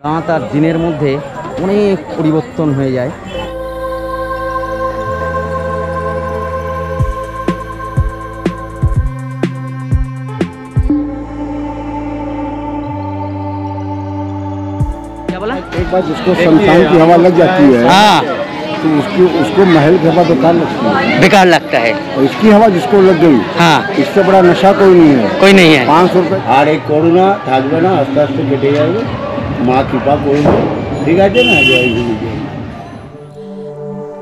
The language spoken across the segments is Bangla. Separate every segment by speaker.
Speaker 1: রাত আর দিনের মধ্যে অনেক পরিবর্তন হয়ে যায়। क्या बोला?
Speaker 2: एक बार जिसको शमशान की हवा लग जाती है
Speaker 1: हाँ,
Speaker 2: तो उसको महल की हवा बेकार लगती है,
Speaker 1: बेकार लगता है।
Speaker 2: और इसकी हवा जिसको लग गई
Speaker 1: हाँ,
Speaker 2: इससे बड़ा नशा कोई नहीं है।
Speaker 1: कोई नहीं है।
Speaker 2: 500 रुपये আর এই করোনা থাকবে না, আস্তে আস্তে কেটে যাবে, মা কৃপা করবে, ঠিক আছে না? জয় গুরু জয়।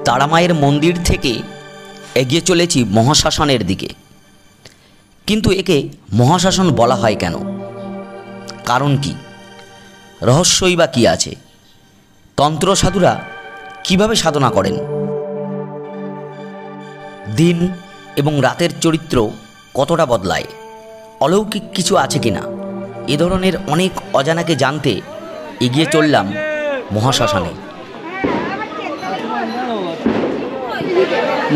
Speaker 3: তারামায়ের মন্দির থেকে এগিয়ে চলেছি মহাশ্মশানের দিকে। কিন্তু একে মহাশ্মশান বলা হয় কেন? কারণ কি? রহস্যই বা কী আছে? তন্ত্র সাধুরা কিভাবে সাধনা করেন? দিন এবং রাতের চরিত্র কতটা বদলায়? অলৌকিক কিছু আছে কিনা? এ ধরনের অনেক অজানাকে জানতে এগিয়ে চললাম মহাশ্মশানে।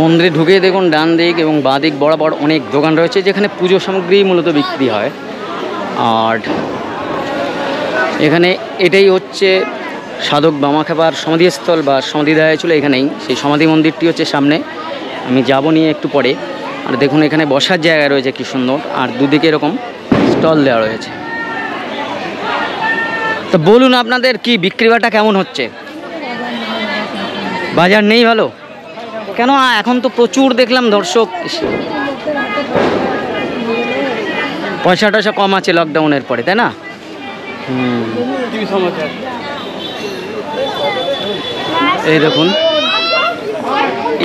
Speaker 1: মন্দিরে ঢুকে দেখুন ডান দিক এবং বাঁ দিক বরাবর অনেক দোকান রয়েছে যেখানে পুজো সামগ্রী মূলত বিক্রি হয়। আর এখানে এটাই হচ্ছে সাধক বামাখ্যাপার সমাধিস্থল বা সমাধিদায় ছিল এখানেই। সেই সমাধি মন্দিরটি হচ্ছে সামনে, আমি যাব নিয়ে একটু পরে। আর দেখুন এখানে বসার জায়গা রয়েছে কি সুন্দর, আর দুদিকে এরকম স্টল দেওয়া রয়েছে। তো বলুন আপনাদের কি বিক্রি বাটা কেমন হচ্ছে? বাজার নেই ভালো কেন? এখন তো প্রচুর দেখলাম দর্শক, পয়সা টয়সা কম আছে লকডাউনের পরে, তাই না? এই দেখুন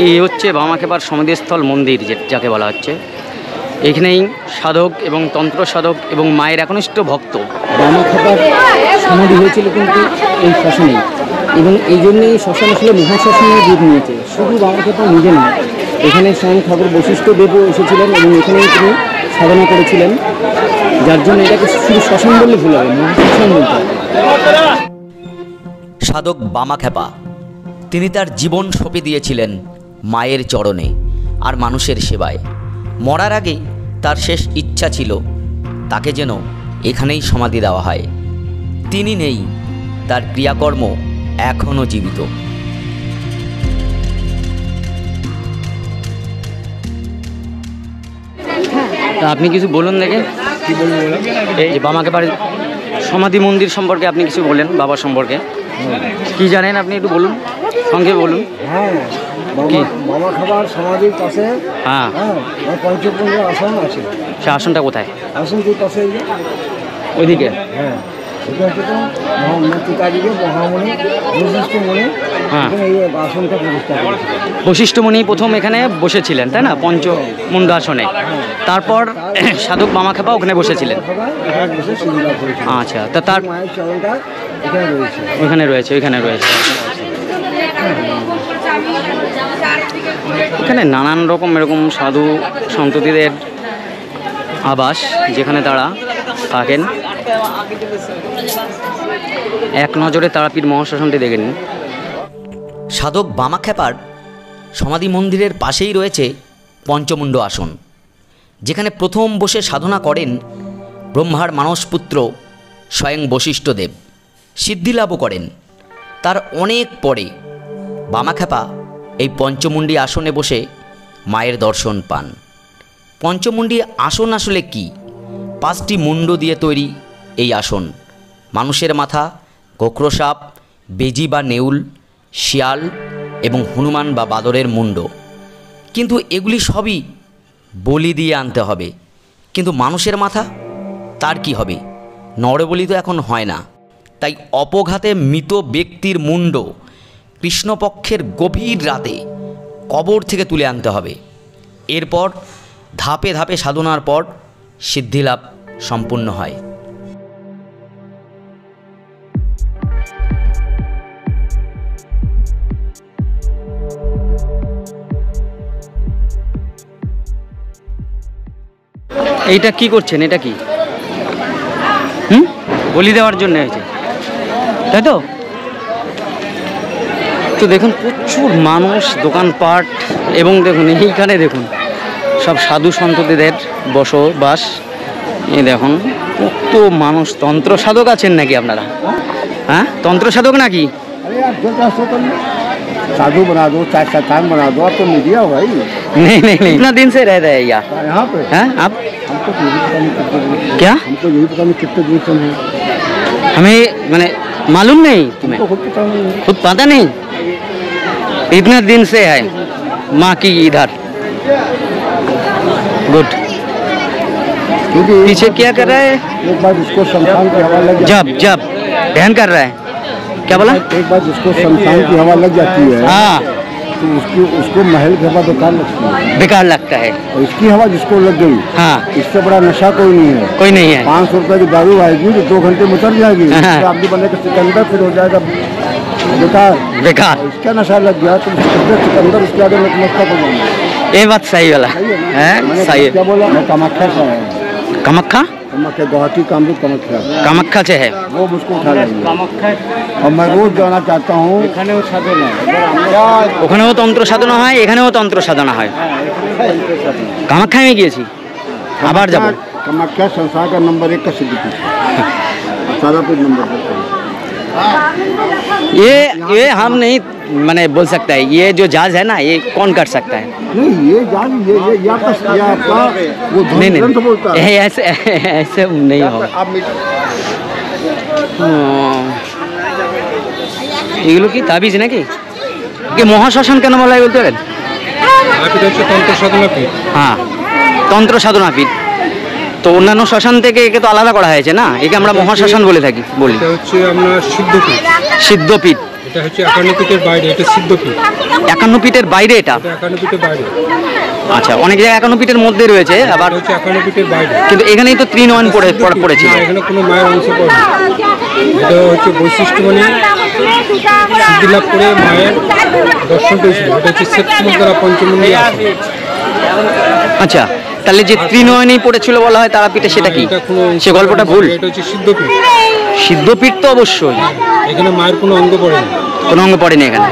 Speaker 1: এই হচ্ছে বামাখ্যাপার সমাধিস্থল মন্দির যাকে বলা হচ্ছে। এখানেই সাধক এবং তন্ত্র সাধক এবং মায়ের একনিষ্ঠ ভক্ত বামাখ্যাপার সমাধি হয়েছিল কিন্তু এই শ্মশানেই, এবং এই জন্যই শ্মশান আসলে মহাশ্মশানের রূপ নিয়েছে। শুধু বামাখ্যাপা নিজে নয়, এখানে স্বয়ং ঠাকুর বশিষ্ঠ দেবও এসেছিলেন এবং এখানেই তিনি সাধনা করেছিলেন, যার জন্য এটাকে শুধু শ্মশান বললে ভুল হবে, মহাশ্মশান বলতে হবে।
Speaker 3: সাধক বামাখ্যাপা তিনি তার জীবন সঁপে দিয়েছিলেন মায়ের চরণে আর মানুষের সেবায়। মরার আগে তার শেষ ইচ্ছা ছিল তাকে যেন এখানেই সমাধি দেওয়া হয়। তিনি নেই, তার ক্রিয়াকর্ম এখনও জীবিত।
Speaker 1: তা আপনি কিছু বলুন দেখে,
Speaker 2: কি বলবো বলো?
Speaker 1: এই যে বামাখ্যাপার সমাধি মন্দির সম্পর্কে আপনি কিছু বলেন, বাবা সম্পর্কে কি জানেন আপনি একটু বলুন, সংক্ষেপে বলুন।
Speaker 2: হ্যাঁ, বামাখ্যাপার সমাধির পাশে
Speaker 1: হ্যাঁ,
Speaker 2: পঞ্চকুণ্ডের আসন আছে।
Speaker 1: সে আসনটা কোথায়?
Speaker 2: আসনটির পাশে
Speaker 1: ওইদিকে?
Speaker 2: হ্যাঁ, এটা হচ্ছে তো মহামূর্তিকারীকে মহামণি বশিষ্ঠমণি
Speaker 1: হ্যাঁ,
Speaker 2: এই আসনটা প্রতিষ্ঠা করেছে।
Speaker 1: বশিষ্ঠমণি প্রথম এখানে বসেছিলেন, তাই না? পঞ্চমুণ্ড আসনে। তারপর সাধক বামাখ্যাপা ওখানে বসেছিলেন।
Speaker 2: এখানে বসে সিদ্ধিলাভ করেছিল।
Speaker 1: আচ্ছা, তা তার
Speaker 2: মায়ের চরণটা এখানে রয়েছে।
Speaker 1: ওইখানে রয়েছে। এখানে নানান রকম এরকম সাধু সন্ততিদের আবাস, যেখানে তারা থাকেন। এক নজরে তারাপীঠ মহাশ্মশানটি দেখে নিন।
Speaker 3: সাধক বামাখ্যাপার সমাধি মন্দিরের পাশেই রয়েছে পঞ্চমুণ্ড আসন, যেখানে প্রথম বসে সাধনা করেন ব্রহ্মার মানসপুত্র স্বয়ং বশিষ্ঠদেব। সিদ্ধিলাভও করেন। তার অনেক পরে বামাখ্যাপা এই পঞ্চমুণ্ডী আসনে বসে মায়ের দর্শন পান। পঞ্চমুণ্ডী আসন আসলে কি? 5টি মুণ্ড দিয়ে তৈরি এই আসন। মানুষের মাথা, গোখরসাপ, বেজি বা নেউল, শিয়াল এবং হনুমান বা বাদরের মুণ্ড। কিন্তু এগুলি সবই বলি দিয়ে আনতে হবে। কিন্তু মানুষের মাথা, তার কি হবে? নরবলি তো এখন হয় না। তাই অপঘাতে মৃত ব্যক্তির মুণ্ড কৃষ্ণপক্ষের গভীর রাতে কবর থেকে তুলে আনতে হবে। এরপর ধাপে ধাপে সাধনার পর সিদ্ধিলাভ সম্পূর্ণ হয়।
Speaker 1: এইটা কি করছেন? এটা কি? বলি দেওয়ার জন্য হয়েছে, তাই তো? তো দেখুন প্রচুর মানুষ, দোকানপাট, এবং দেখুন এইখানে দেখুন সব সাধু সন্ততিদের বসবাস। এই দেখুন কত মানুষ। তন্ত্র সাধক আছেন নাকি আপনারা? हाँ तंत्र साधक ना की
Speaker 2: अरे यार जो चाहो कर लो, साधु बना दो चाहे शैतान बना दो, आप तो मीडिया हो भाई।
Speaker 1: नहीं नहीं नहीं, इतना दिन से रह रहे हैं यहाँ
Speaker 2: यहाँ पे
Speaker 1: हैं आप?
Speaker 2: हमको तो यही पता नहीं कितने दिन,
Speaker 1: क्या
Speaker 2: हमको यही पता नहीं कितने दिन से हैं,
Speaker 1: हमें मैंने मालूम नहीं तुम्हें?
Speaker 2: हमको खुद पता नहीं है।
Speaker 1: खुद पता नहीं, इतने दिन से है माँ की इधर। गुड।
Speaker 2: क्योंकि
Speaker 1: पीछे क्या कर रहा है?
Speaker 2: एक बार जिसको शमशान की हवा लग जाती
Speaker 1: जब जब ध्यान कर रहा है, क्या बोला?
Speaker 2: है, एक बार जिसको शमशान की हवा लग जाती है
Speaker 1: हाँ
Speaker 2: तो उसको महल की हवा बेकार लगती है,
Speaker 1: बेकार लगता है।
Speaker 2: और इसकी हवा जिसको लग गई
Speaker 1: हाँ
Speaker 2: इससे बड़ा नशा कोई नहीं है।
Speaker 1: कोई नहीं है।
Speaker 2: 500 रुपए की दारू आएगी तो 2 घंटे में उतर जाएगी,
Speaker 1: हाँ।
Speaker 2: इससे आदमी बने का सिकंदर फिर हो जाएगा बेकार।
Speaker 1: बेकार,
Speaker 2: इसका नशा लग गया तो सिकंदर उसके आगे नतमस्तक हो जाएंगे।
Speaker 1: ये बात सही वाला
Speaker 2: सही है ना?
Speaker 1: है,
Speaker 2: मैंने
Speaker 1: सही है।
Speaker 2: क्या बोला, मैं कामाख्या से आया हूँ।
Speaker 1: कामाख्या?
Speaker 2: कामाख्या गुवाहाटी कामरूप कामाख्या,
Speaker 1: कामाख्या से है।
Speaker 2: वो मुझको उठा लेंगे और मैं रोज जाना चाहता हूँ।
Speaker 1: ওখানেও তন্ত্র সাধনা হয়, এখানেও তন্ত্র সাধনা হয়। কামাখ্যায় আমি গিয়েছি, আবার যাব।
Speaker 2: कामाख्या संसार का नंबर 1 का सिद्धपीठ है, तारापीठ नंबर 2।
Speaker 1: ये हम नहीं मैंने बोल सकता है, ये जो जाज है ना, ये कौन कर सकता है?
Speaker 2: नहीं ये जान ये आपका वो
Speaker 1: नहीं नहीं
Speaker 2: ग्रंथ बोलता है।
Speaker 1: ऐसे ऐसे नहीं हो।
Speaker 2: आप
Speaker 1: এগুলো কি তাবিজ নাকি? কি মহাশ্মশান কেন বলা হয় বলতে পারেন?
Speaker 4: তন্ত্র সাধনা পীঠ।
Speaker 1: হ্যাঁ তন্ত্র সাধনা পীঠ। তো অন্যান্য শ্মশান থেকে একে তো আলাদা করা হয়েছে না, একে আমরা মহাশ্মশান বলে থাকি বলি।
Speaker 4: এটা হচ্ছে আপনার সিদ্ধপীঠ,
Speaker 1: সিদ্ধপীঠ।
Speaker 4: এটা হচ্ছে 51 পীঠের বাইরে, এটা সিদ্ধপীঠ।
Speaker 1: 51 পীঠের বাইরে এটা?
Speaker 4: এটা 51 পীঠের বাইরে।
Speaker 1: আচ্ছা, অনেক জায়গায় 51 পীঠের মধ্যে রয়েছে, আবার
Speaker 4: এটা হচ্ছে 51 পীঠের বাইরে।
Speaker 1: কিন্তু এখানেই তো ত্রিনয়ন পড়েছিল।
Speaker 4: না, এখানে কোনো মায়ের অংশ পড়ে না। এটা হচ্ছে বৈশিষ্ট্য মানে সিদ্ধি লাভ করে মায়ের দর্শন পেয়েছিল। এটা হচ্ছে শ্বেতমুদ্রা পঞ্চমুণ্ডী আসন।
Speaker 1: আচ্ছা, তাহলে যে ত্রিনয়নেই পড়েছিল বলা হয় তারাপীঠে, সেটা কি?
Speaker 4: এটা কোনো
Speaker 1: সে গল্পটা ভুল।
Speaker 4: এটা হচ্ছে সিদ্ধপীঠ।
Speaker 1: সিদ্ধপীঠ তো অবশ্যই,
Speaker 4: এখানে মায়ের কোনো অঙ্গ পড়ে না।
Speaker 1: কোনো অঙ্গ পড়েনি এখানে।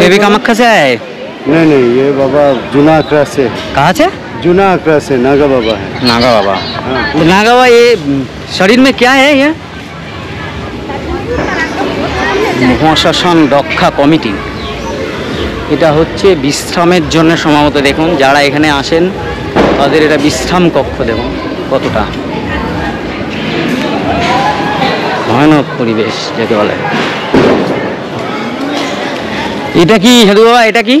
Speaker 1: ये भी कामाख्या से आया है?
Speaker 2: नहीं नहीं, ये बाबा जूना आखड़ा से,
Speaker 1: कहाँ से?
Speaker 2: जूना आखड़ा से नागा बाबा है।
Speaker 1: नागा बाबा।
Speaker 2: हाँ।
Speaker 1: तो नागा बाबा ये शरीर में क्या है ये? মহাশ্মশান রক্ষা কমিটি, এটা হচ্ছে বিশ্রামের জন্য সম্ভবত। দেখুন যারা এখানে আসেন তাদের এটা বিশ্রাম কক্ষ, দেখুন কতটা ভয়ানক পরিবেশ যাকে বলে। এটা কি সাধু বাবা, এটা কি?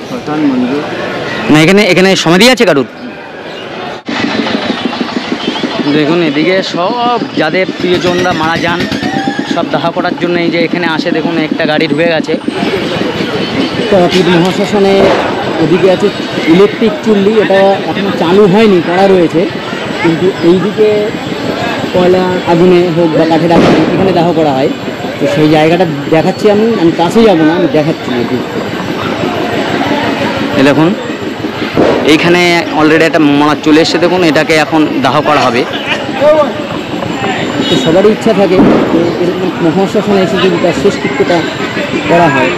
Speaker 2: শ্মশান মন্দির
Speaker 1: না, এখানে সমাধি আছে কারুর? দেখুন এদিকে সব যাদের প্রিয়জনরা মারা যান সব দাহ করার জন্য এই যে এখানে আসে। দেখুন একটা গাড়ি ঢুকে গেছে। তারাপীঠ মহাশ্মশানে ওদিকে আছে ইলেকট্রিক চুল্লি, এটা এখনো চালু হয়নি, করা রয়েছে, কিন্তু এইদিকে কয়লা আগুনে হোক বা কাঠের আগুনে এখানে দাহ করা হয়। তো সেই জায়গাটা দেখাচ্ছি আমি কাছে যাবো না, আমি দেখাচ্ছি। দেখুন এইখানে অলরেডি একটা মরা চলে এসছে, দেখুন এটাকে এখন দাহ করা হবে। তো সবারই ইচ্ছা থাকে যে এরকম মহাশ্মশানে এসে যদি তার শেষকৃত্যটা করা হয়।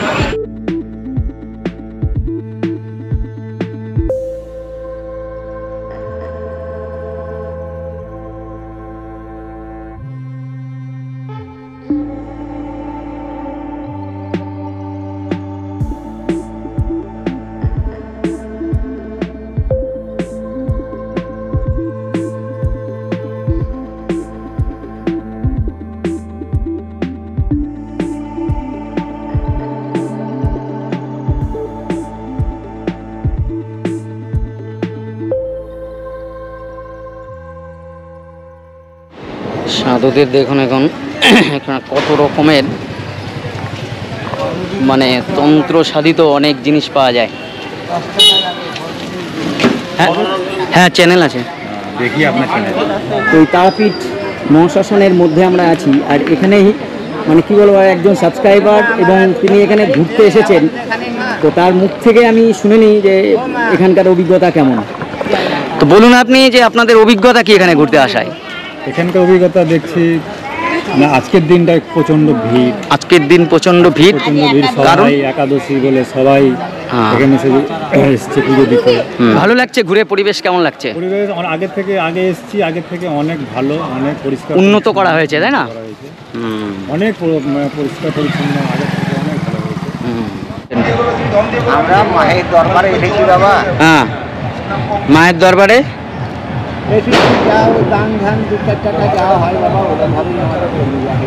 Speaker 1: সাধুদের দেখুন এখন এখানে কত রকমের মানে তন্ত্র সাধিত অনেক জিনিস পাওয়া যায়। হ্যাঁ হ্যাঁ, চ্যানেল আছে,
Speaker 2: देखिए अपना चैनल।
Speaker 1: তো এই তারাপীঠ মহাশ্মশানের মধ্যে আমরা আছি, আর এখানেই মানে কি বলবো, একজন সাবস্ক্রাইবার এবং তিনি এখানে ঘুরতে এসেছেন, তো তার মুখ থেকে আমি শুনে নিই যে এখানকার অভিজ্ঞতা কেমন। তো বলুন আপনি যে আপনাদের অভিজ্ঞতা কি এখানে ঘুরতে আসায়?
Speaker 5: এখানকার অভিজ্ঞতা দেখছি না, আজকের দিনটা প্রচন্ড ভিড়,
Speaker 1: আজকের দিন প্রচন্ড ভিড়, কারণ
Speaker 5: সবাই একাদশী বলে সবাই এখানে এসছে পুজো দিতে।
Speaker 1: ভালো লাগছে ঘুরে, পরিবেশ কেমন লাগছে?
Speaker 5: পরিবেশ আগে এসছি, আগের থেকে অনেক ভালো, অনেক পরিষ্কার
Speaker 1: উন্নত করা হয়েছে, তাই না?
Speaker 5: করা হয়েছে। অনেক পরিষ্কার পরিচ্ছন্ন, আগের থেকে অনেক ভালো হয়েছে।
Speaker 2: আমরা মায়ের দরবারে এসেছি বাবা।
Speaker 1: হ্যাঁ, মায়ের দরবারে
Speaker 2: এসেছি, যা ওই দান ধান 2-4 টাকা যাওয়া হয় বাবা, ওটা ভাবেই আমরা চলে যাই।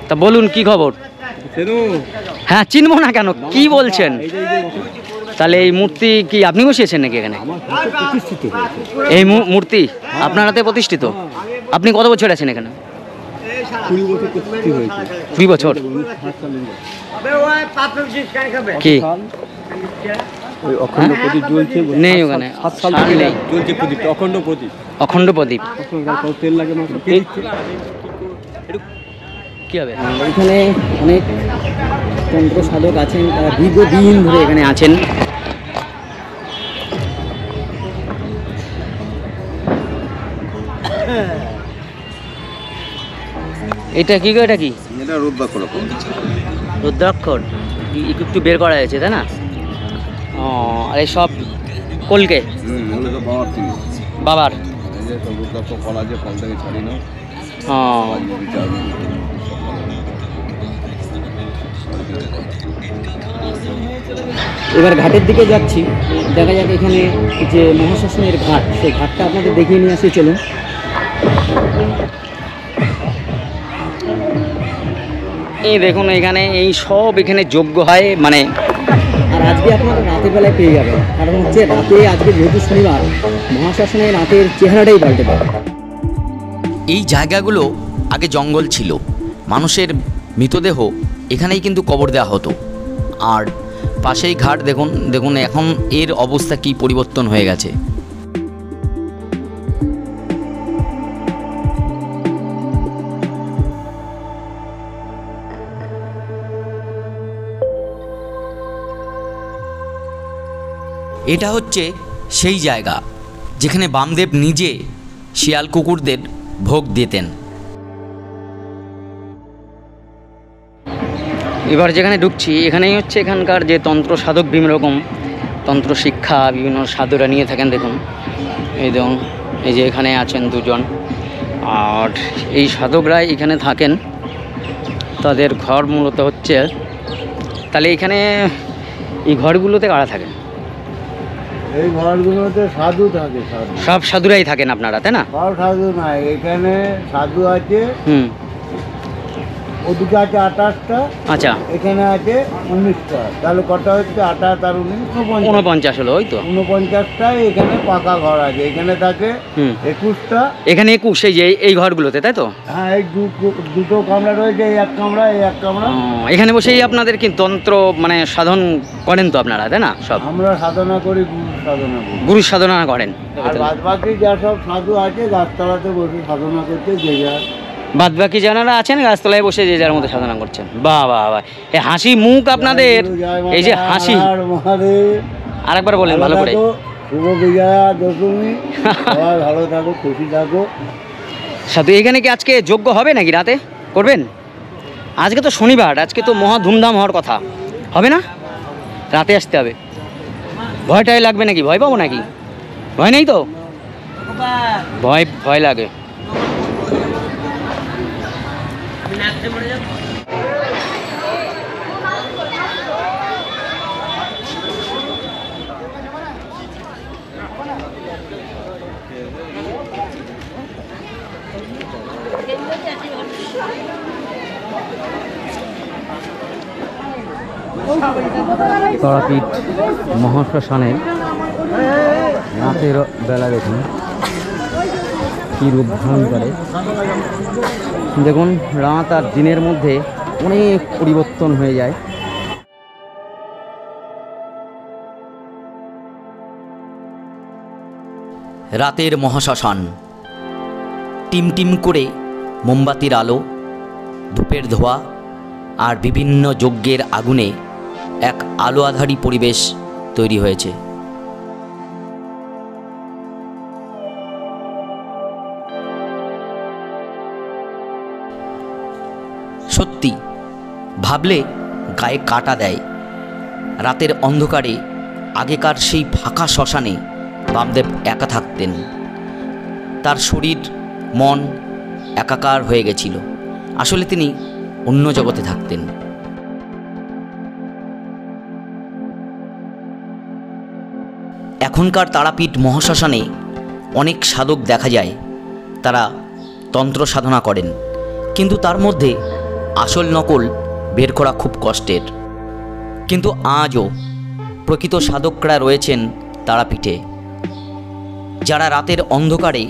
Speaker 1: তা বলুন কি খবর? হ্যাঁ, চিনবো না কেন, কি বলছেন? তাহলে এই মূর্তি কি আপনি বসিয়েছেন নাকি এখানে? এই মূর্তি আপনার হাতে প্রতিষ্ঠিত? আপনি কত বছর আছেন এখানে? 20 বছর। কি
Speaker 5: ওই অখণ্ড প্রদীপ জ্বলছে,
Speaker 1: নেই ওখানে?
Speaker 5: সাল
Speaker 1: সাল নেই,
Speaker 5: জ্বলছে প্রদীপ, অখণ্ড প্রদীপ।
Speaker 1: অখণ্ড প্রদীপ।
Speaker 5: তেল লাগে মাত্র।
Speaker 1: কি হবে? এখানে অনেক তন্ত্র সাধক আছেন, তারা দীর্ঘদিন ধরে এখানে আছেন। এটা কি গো? এটা কি?
Speaker 2: এটা রুদ্রাক্ষর।
Speaker 1: রুদ্রাক্ষর একটু বের করা হয়েছে, তাই না? ও, আর এই সব কলকে
Speaker 2: ওগুলো তো বাবার থেকে।
Speaker 1: বাবার?
Speaker 2: এই যে সব রুদ্রাক্ষ ফল আছে, ফল থেকে ছাড়ি না।
Speaker 1: ও, এবার ঘাটের দিকে যাচ্ছি, দেখা যাক এখানে যে মহাশ্মশানের ঘাট, সেই ঘাটটা আপনাদের দেখিয়ে নিয়ে আসি, চলুন। এই দেখুন, এখানে এই সব এখানে যজ্ঞ হয়, মানে আর আজকে আপনারা রাতের বেলায় পেয়ে যাবেন, কারণ হচ্ছে রাতে আজকে যেহেতু শনিবার, মহাশ্মশানের রাতের চেহারাটাই পাল্টে যায়।
Speaker 3: এই জায়গাগুলো আগে জঙ্গল ছিল, মানুষের মৃতদেহ এখানেই কিন্তু কবর দেওয়া হতো। আর পাশেই ঘাট, দেখুন দেখুন এখন এর অবস্থা কি পরিবর্তন হয়ে গেছে। এটা হচ্ছে সেই জায়গা যেখানে বামদেব নিজে শিয়াল কুকুরদের ভোগ দিতেন।
Speaker 1: এবার যেখানে ঢুকছি, এখানেই হচ্ছে এখানকার যে তন্ত্র সাধক, বিভিন্ন রকম তন্ত্র শিক্ষা বিভিন্ন সাধুরা নিয়ে থাকেন। দেখুন, এই দেখুন, এই যে এখানে আছেন দুজন, আর এই সাধকরাই এখানে থাকেন। তাদের ঘর মূলত হচ্ছে, তাহলে এখানে এই ঘরগুলোতে কারা থাকেন?
Speaker 2: এই ঘরগুলোতে সাধু থাকে। সাধু
Speaker 1: সব সাধুরাই থাকেন আপনারা, তাই না?
Speaker 2: সব সাধু নাই, এখানে সাধু আছে। ওদিকে আছে 28টা,
Speaker 1: আচ্ছা,
Speaker 2: এখানে আছে 19টা, তাহলে কটা হচ্ছে? 28 আর 19,
Speaker 1: 49 হলো, ওই তো
Speaker 2: 49টায় এখানে পাকা ঘর আছে। এখানে থাকে 21টা।
Speaker 1: এখানে 21, এই যে এই ঘরগুলোতে, তাই তো?
Speaker 2: হ্যাঁ, এই দুটো কামরা রয়েছে, এই এক কামরা, এই এক কামরা।
Speaker 1: এখানে বসেই আপনাদের কি তন্ত্র মানে সাধন করেন তো আপনারা, তাই না? সব
Speaker 2: আমরা সাধনা করি, গুরু সাধনা করি।
Speaker 1: গুরু সাধনা করেন।
Speaker 2: আর বাদবাকি যা সব সাধু আছে গাছতলাতে বসে সাধনা করতে, যে যার।
Speaker 1: বাদ বাকি যারা আছেন গাছতলায় বসে যে যার মতো সাধনা করছেন। বাহ বাহ বাহ, এই হাসি মুখ আপনাদের, এই যে হাসি। আরেকবার বলেন ভালো করে।
Speaker 2: শুভ বিজয়া দশমী, সবাই ভালো থাকো, খুশি থাকো।
Speaker 1: সাধু, এখানে কি আজকে যজ্ঞ হবে নাকি? রাতে করবেন? আজকে তো শনিবার, আজকে তো মহা ধুমধাম হওয়ার কথা, হবে না? রাতে আসতে হবে। ভয়টাই লাগবে নাকি? ভয় পাবো নাকি? ভয় নেই তো? ভয় লাগে। তারাপীঠ মহাশ্মশানে রাতের বেলা দেখুন কি রূপ ধারণ করে। দেখুন, রাত আর দিনের মধ্যে অনেক পরিবর্তন হয়ে যায়।
Speaker 3: রাতের মহাশ্মশান, টিমটিম করে মোমবাতির আলো, ধূপের ধোঁয়া আর বিভিন্ন যজ্ঞের আগুনে এক আলো আঁধারি পরিবেশ তৈরি হয়েছে। সত্যি ভাবলে গায়ে কাটা দেয়। রাতের অন্ধকারে আগেকার সেই ফাঁকা শ্মশানে বামদেব একা থাকতেন। তার শরীর মন একাকার হয়ে গেছিল। আসলে তিনি অন্য জগতে থাকতেন। এখনকার তারাপীঠ মহাশ্মশানে অনেক সাধক দেখা যায়, তারা তন্ত্র সাধনা করেন, কিন্তু তার মধ্যে আসল নকল বের করা খুব কষ্টের। কিন্তু আজও প্রকৃত সাধকরা রয়েছেন তারাপীঠে, যারা রাতের অন্ধকারে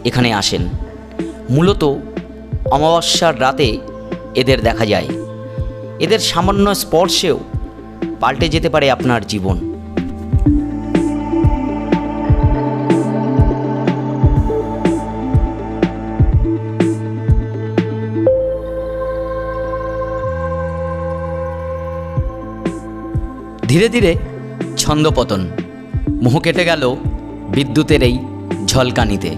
Speaker 3: এখানে আসেন। মূলত অমাবস্যার রাতে এদের দেখা যায়। এদের সামান্য স্পর্শেও পাল্টে যেতে পারে আপনার জীবন। ধীরে ধীরে ছন্দপতন, মোহ কেটে গেল বিদ্যুতের এই ঝলকানিতে।